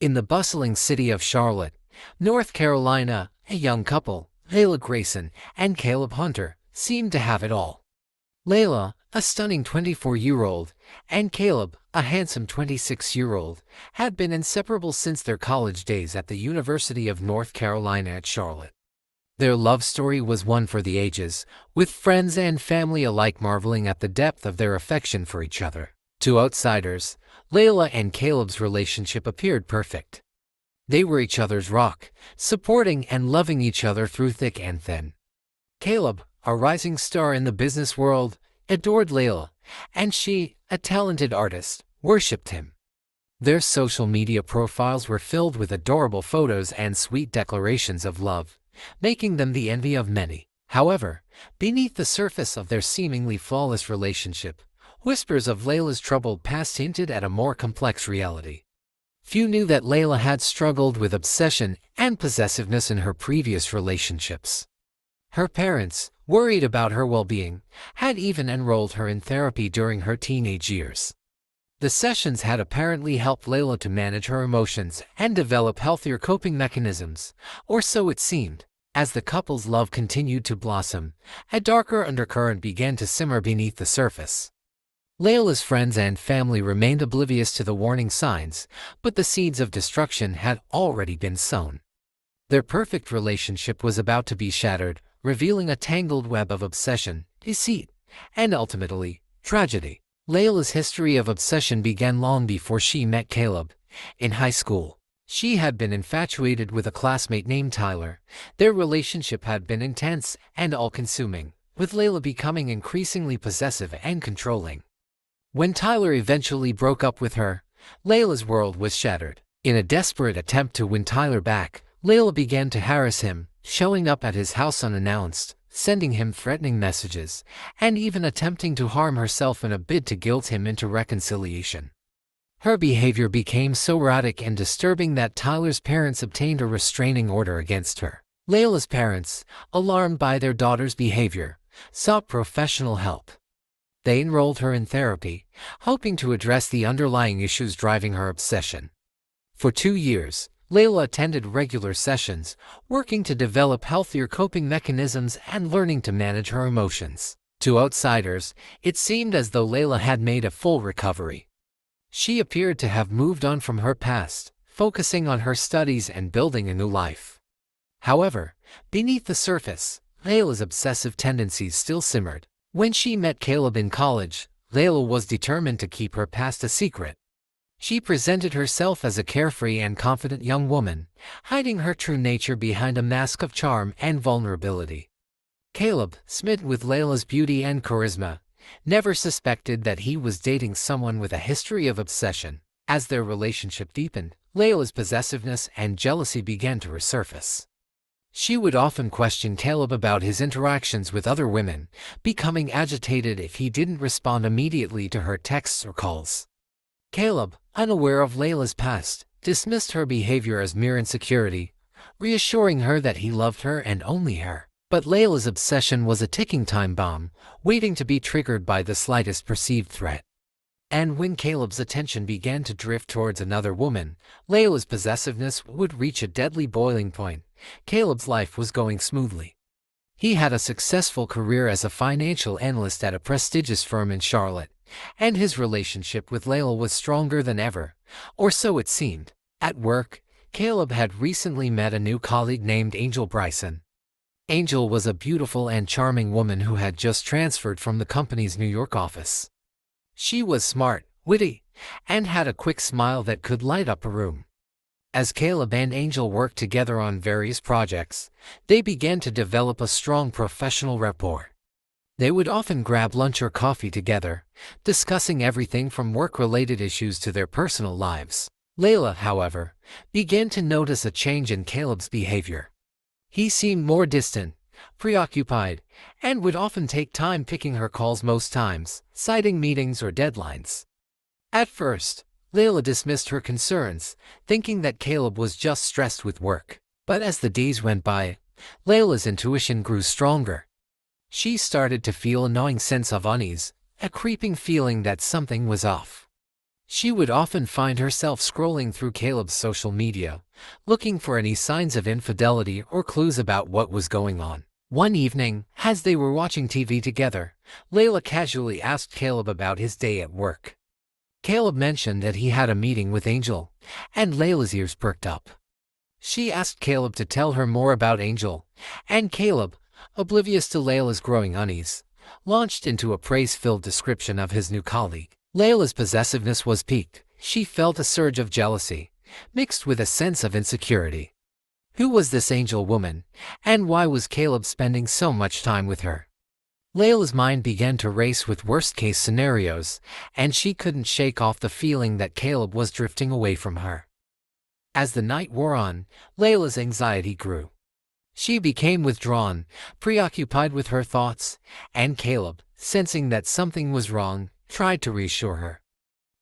In the bustling city of Charlotte, North Carolina, a young couple, Layla Grayson and Caleb Hunter, seemed to have it all. Layla, a stunning 24-year-old, and Caleb, a handsome 26-year-old, had been inseparable since their college days at the University of North Carolina at Charlotte. Their love story was one for the ages, with friends and family alike marveling at the depth of their affection for each other. To outsiders, Layla and Caleb's relationship appeared perfect. They were each other's rock, supporting and loving each other through thick and thin. Caleb, a rising star in the business world, adored Layla, and she, a talented artist, worshipped him. Their social media profiles were filled with adorable photos and sweet declarations of love, making them the envy of many. However, beneath the surface of their seemingly flawless relationship, whispers of Layla's troubled past hinted at a more complex reality. Few knew that Layla had struggled with obsession and possessiveness in her previous relationships. Her parents, worried about her well-being, had even enrolled her in therapy during her teenage years. The sessions had apparently helped Layla to manage her emotions and develop healthier coping mechanisms, or so it seemed. As the couple's love continued to blossom, a darker undercurrent began to simmer beneath the surface. Layla's friends and family remained oblivious to the warning signs, but the seeds of destruction had already been sown. Their perfect relationship was about to be shattered, revealing a tangled web of obsession, deceit, and ultimately, tragedy. Layla's history of obsession began long before she met Caleb. In high school, she had been infatuated with a classmate named Tyler. Their relationship had been intense and all-consuming, with Layla becoming increasingly possessive and controlling. When Tyler eventually broke up with her, Layla's world was shattered. In a desperate attempt to win Tyler back, Layla began to harass him, showing up at his house unannounced, sending him threatening messages, and even attempting to harm herself in a bid to guilt him into reconciliation. Her behavior became so erratic and disturbing that Tyler's parents obtained a restraining order against her. Layla's parents, alarmed by their daughter's behavior, sought professional help. They enrolled her in therapy, hoping to address the underlying issues driving her obsession. For 2 years, Layla attended regular sessions, working to develop healthier coping mechanisms and learning to manage her emotions. To outsiders, it seemed as though Layla had made a full recovery. She appeared to have moved on from her past, focusing on her studies and building a new life. However, beneath the surface, Layla's obsessive tendencies still simmered. When she met Caleb in college, Layla was determined to keep her past a secret. She presented herself as a carefree and confident young woman, hiding her true nature behind a mask of charm and vulnerability. Caleb, smitten with Layla's beauty and charisma, never suspected that he was dating someone with a history of obsession. As their relationship deepened, Layla's possessiveness and jealousy began to resurface. She would often question Caleb about his interactions with other women, becoming agitated if he didn't respond immediately to her texts or calls. Caleb, unaware of Layla's past, dismissed her behavior as mere insecurity, reassuring her that he loved her and only her. But Layla's obsession was a ticking time bomb, waiting to be triggered by the slightest perceived threat. And when Caleb's attention began to drift towards another woman, Layla's possessiveness would reach a deadly boiling point. Caleb's life was going smoothly. He had a successful career as a financial analyst at a prestigious firm in Charlotte, and his relationship with Layla was stronger than ever, or so it seemed. At work, Caleb had recently met a new colleague named Angel Bryson. Angel was a beautiful and charming woman who had just transferred from the company's New York office. She was smart, witty, and had a quick smile that could light up a room. As Caleb and Angel worked together on various projects, they began to develop a strong professional rapport. They would often grab lunch or coffee together, discussing everything from work-related issues to their personal lives. Layla, however, began to notice a change in Caleb's behavior. He seemed more distant, preoccupied, and would often take time picking her calls most times, citing meetings or deadlines. At first, Layla dismissed her concerns, thinking that Caleb was just stressed with work. But as the days went by, Layla's intuition grew stronger. She started to feel a gnawing sense of unease, a creeping feeling that something was off. She would often find herself scrolling through Caleb's social media, looking for any signs of infidelity or clues about what was going on. One evening, as they were watching TV together, Layla casually asked Caleb about his day at work. Caleb mentioned that he had a meeting with Angel, and Layla's ears perked up. She asked Caleb to tell her more about Angel, and Caleb, oblivious to Layla's growing unease, launched into a praise-filled description of his new colleague. Layla's possessiveness was piqued. She felt a surge of jealousy, mixed with a sense of insecurity. Who was this Angel woman, and why was Caleb spending so much time with her? Layla's mind began to race with worst-case scenarios, and she couldn't shake off the feeling that Caleb was drifting away from her. As the night wore on, Layla's anxiety grew. She became withdrawn, preoccupied with her thoughts, and Caleb, sensing that something was wrong, tried to reassure her.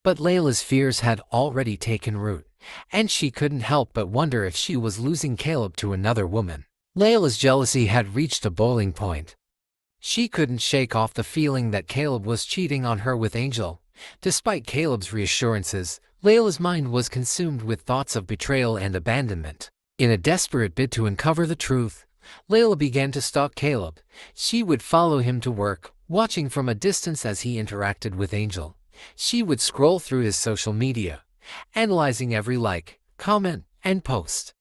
But Layla's fears had already taken root, and she couldn't help but wonder if she was losing Caleb to another woman. Layla's jealousy had reached a boiling point. She couldn't shake off the feeling that Caleb was cheating on her with Angel. Despite Caleb's reassurances, Layla's mind was consumed with thoughts of betrayal and abandonment. In a desperate bid to uncover the truth, Layla began to stalk Caleb. She would follow him to work, watching from a distance as he interacted with Angel. She would scroll through his social media, analyzing every like, comment, and post.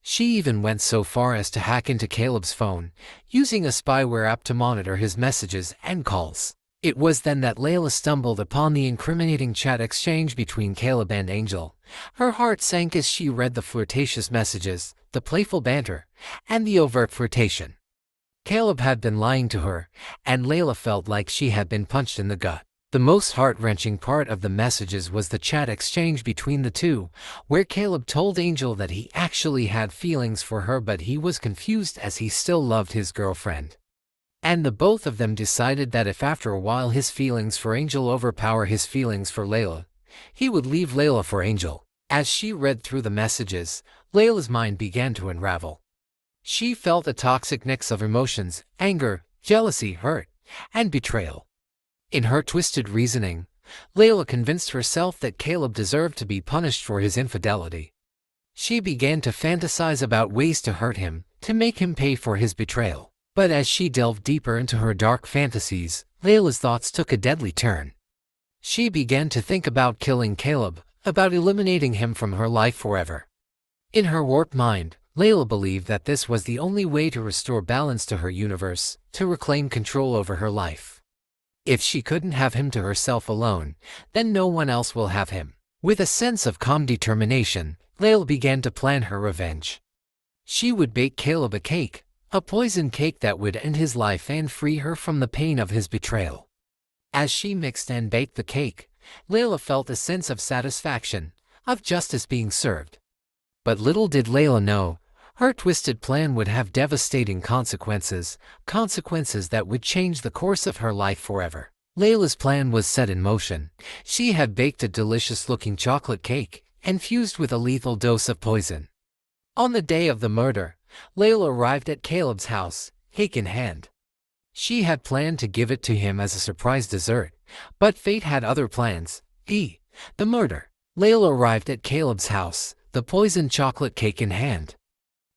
She even went so far as to hack into Caleb's phone, using a spyware app to monitor his messages and calls. It was then that Layla stumbled upon the incriminating chat exchange between Caleb and Angel. Her heart sank as she read the flirtatious messages, the playful banter, and the overt flirtation. Caleb had been lying to her, and Layla felt like she had been punched in the gut. The most heart-wrenching part of the messages was the chat exchange between the two, where Caleb told Angel that he actually had feelings for her, but he was confused as he still loved his girlfriend. And the both of them decided that if after a while his feelings for Angel overpower his feelings for Layla, he would leave Layla for Angel. As she read through the messages, Layla's mind began to unravel. She felt a toxic mix of emotions: anger, jealousy, hurt, and betrayal. In her twisted reasoning, Layla convinced herself that Caleb deserved to be punished for his infidelity. She began to fantasize about ways to hurt him, to make him pay for his betrayal. But as she delved deeper into her dark fantasies, Layla's thoughts took a deadly turn. She began to think about killing Caleb, about eliminating him from her life forever. In her warped mind, Layla believed that this was the only way to restore balance to her universe, to reclaim control over her life. If she couldn't have him to herself alone, then no one else will have him. With a sense of calm determination, Layla began to plan her revenge. She would bake Caleb a cake, a poison cake that would end his life and free her from the pain of his betrayal. As she mixed and baked the cake, Layla felt a sense of satisfaction, of justice being served. But little did Layla know, her twisted plan would have devastating consequences, consequences that would change the course of her life forever. Layla's plan was set in motion. She had baked a delicious-looking chocolate cake, infused with a lethal dose of poison. On the day of the murder, Layla arrived at Caleb's house, cake in hand. She had planned to give it to him as a surprise dessert, but fate had other plans. The murder. Layla arrived at Caleb's house, the poisoned chocolate cake in hand.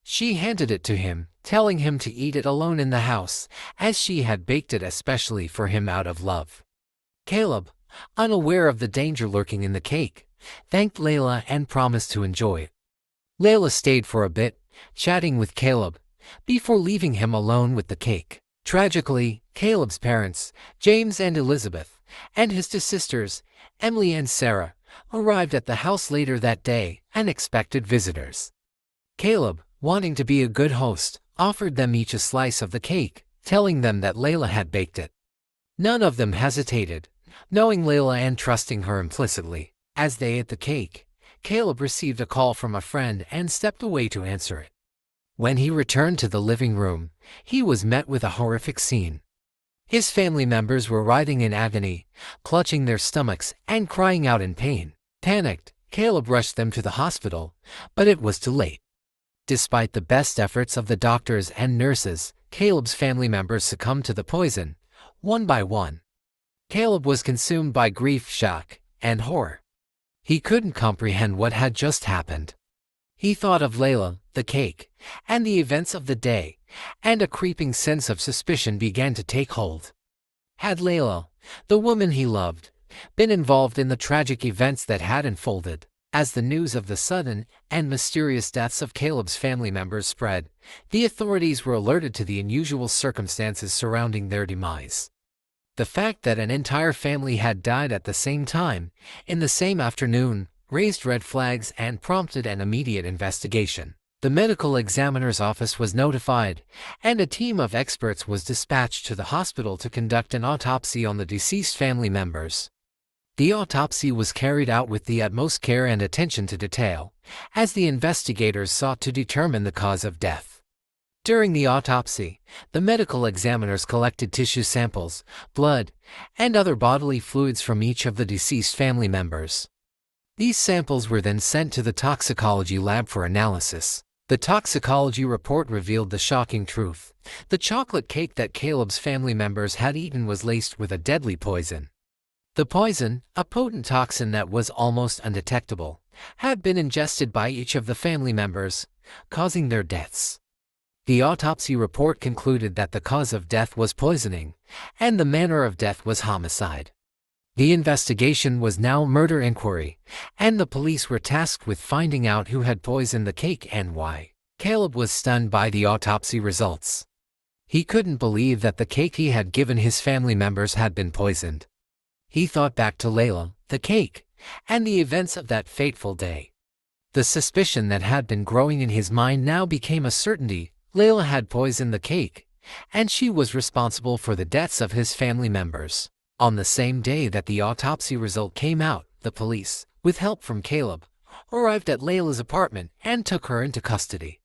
She handed it to him, telling him to eat it alone in the house, as she had baked it especially for him out of love. Caleb, unaware of the danger lurking in the cake, thanked Layla and promised to enjoy it. Layla stayed for a bit, chatting with Caleb, before leaving him alone with the cake. Tragically, Caleb's parents, James and Elizabeth, and his two sisters, Emily and Sarah, arrived at the house later that day, unexpected visitors. Caleb, wanting to be a good host, offered them each a slice of the cake, telling them that Layla had baked it. None of them hesitated, knowing Layla and trusting her implicitly. As they ate the cake, Caleb received a call from a friend and stepped away to answer it. When he returned to the living room, he was met with a horrific scene. His family members were writhing in agony, clutching their stomachs and crying out in pain. Panicked, Caleb rushed them to the hospital, but it was too late. Despite the best efforts of the doctors and nurses, Caleb's family members succumbed to the poison, one by one. Caleb was consumed by grief, shock, and horror. He couldn't comprehend what had just happened. He thought of Layla, the cake, and the events of the day, and a creeping sense of suspicion began to take hold. Had Layla, the woman he loved, been involved in the tragic events that had unfolded? As the news of the sudden and mysterious deaths of Caleb's family members spread, the authorities were alerted to the unusual circumstances surrounding their demise. The fact that an entire family had died at the same time, in the same afternoon, raised red flags and prompted an immediate investigation. The medical examiner's office was notified, and a team of experts was dispatched to the hospital to conduct an autopsy on the deceased family members. The autopsy was carried out with the utmost care and attention to detail, as the investigators sought to determine the cause of death. During the autopsy, the medical examiners collected tissue samples, blood, and other bodily fluids from each of the deceased family members. These samples were then sent to the toxicology lab for analysis. The toxicology report revealed the shocking truth. The chocolate cake that Caleb's family members had eaten was laced with a deadly poison. The poison, a potent toxin that was almost undetectable, had been ingested by each of the family members, causing their deaths. The autopsy report concluded that the cause of death was poisoning, and the manner of death was homicide. The investigation was now murder inquiry, and the police were tasked with finding out who had poisoned the cake and why. Caleb was stunned by the autopsy results. He couldn't believe that the cake he had given his family members had been poisoned. He thought back to Layla, the cake, and the events of that fateful day. The suspicion that had been growing in his mind now became a certainty. Layla had poisoned the cake, and she was responsible for the deaths of his family members. On the same day that the autopsy result came out, the police, with help from Caleb, arrived at Layla's apartment and took her into custody.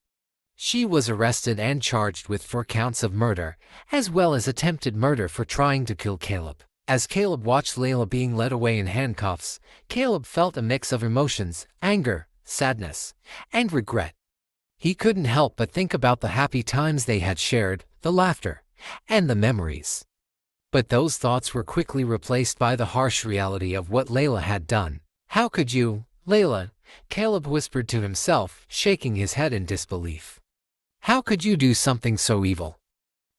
She was arrested and charged with 4 counts of murder, as well as attempted murder for trying to kill Caleb. As Caleb watched Layla being led away in handcuffs, Caleb felt a mix of emotions: anger, sadness, and regret. He couldn't help but think about the happy times they had shared, the laughter, and the memories. But those thoughts were quickly replaced by the harsh reality of what Layla had done. "How could you, Layla?" Caleb whispered to himself, shaking his head in disbelief. "How could you do something so evil?"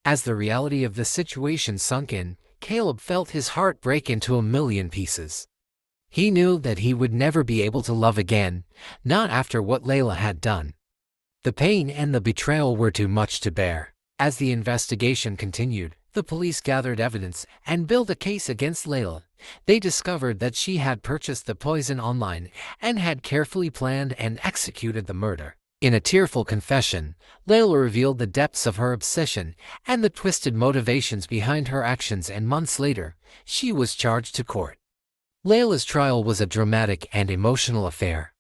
As the reality of the situation sunk in, Caleb felt his heart break into a million pieces. He knew that he would never be able to love again, not after what Layla had done. The pain and the betrayal were too much to bear. As the investigation continued, the police gathered evidence and built a case against Layla. They discovered that she had purchased the poison online and had carefully planned and executed the murder. In a tearful confession, Layla revealed the depths of her obsession and the twisted motivations behind her actions, and months later, she was charged to court. Layla's trial was a dramatic and emotional affair.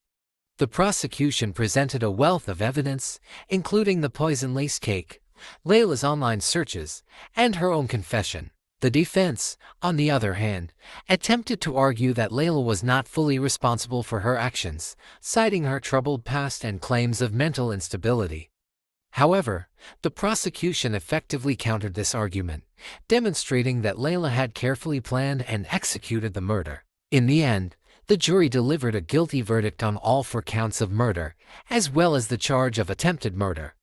The prosecution presented a wealth of evidence, including the poison-laced cake, Layla's online searches, and her own confession. The defense, on the other hand, attempted to argue that Layla was not fully responsible for her actions, citing her troubled past and claims of mental instability. However, the prosecution effectively countered this argument, demonstrating that Layla had carefully planned and executed the murder. In the end, the jury delivered a guilty verdict on all 4 counts of murder, as well as the charge of attempted murder.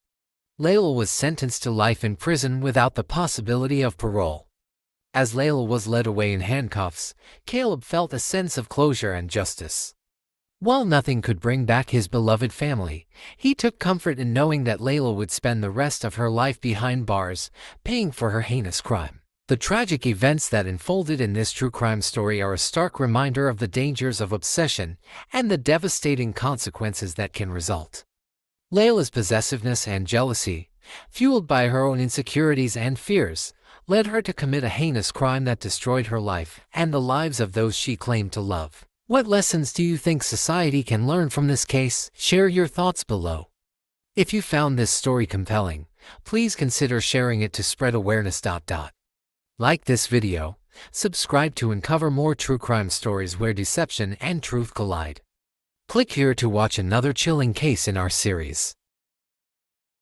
Layla was sentenced to life in prison without the possibility of parole. As Layla was led away in handcuffs, Caleb felt a sense of closure and justice. While nothing could bring back his beloved family, he took comfort in knowing that Layla would spend the rest of her life behind bars, paying for her heinous crime. The tragic events that unfolded in this true crime story are a stark reminder of the dangers of obsession and the devastating consequences that can result. Layla's possessiveness and jealousy, fueled by her own insecurities and fears, led her to commit a heinous crime that destroyed her life and the lives of those she claimed to love. What lessons do you think society can learn from this case? Share your thoughts below. If you found this story compelling, please consider sharing it to spread awareness. Like this video, subscribe to uncover more true crime stories where deception and truth collide. Click here to watch another chilling case in our series.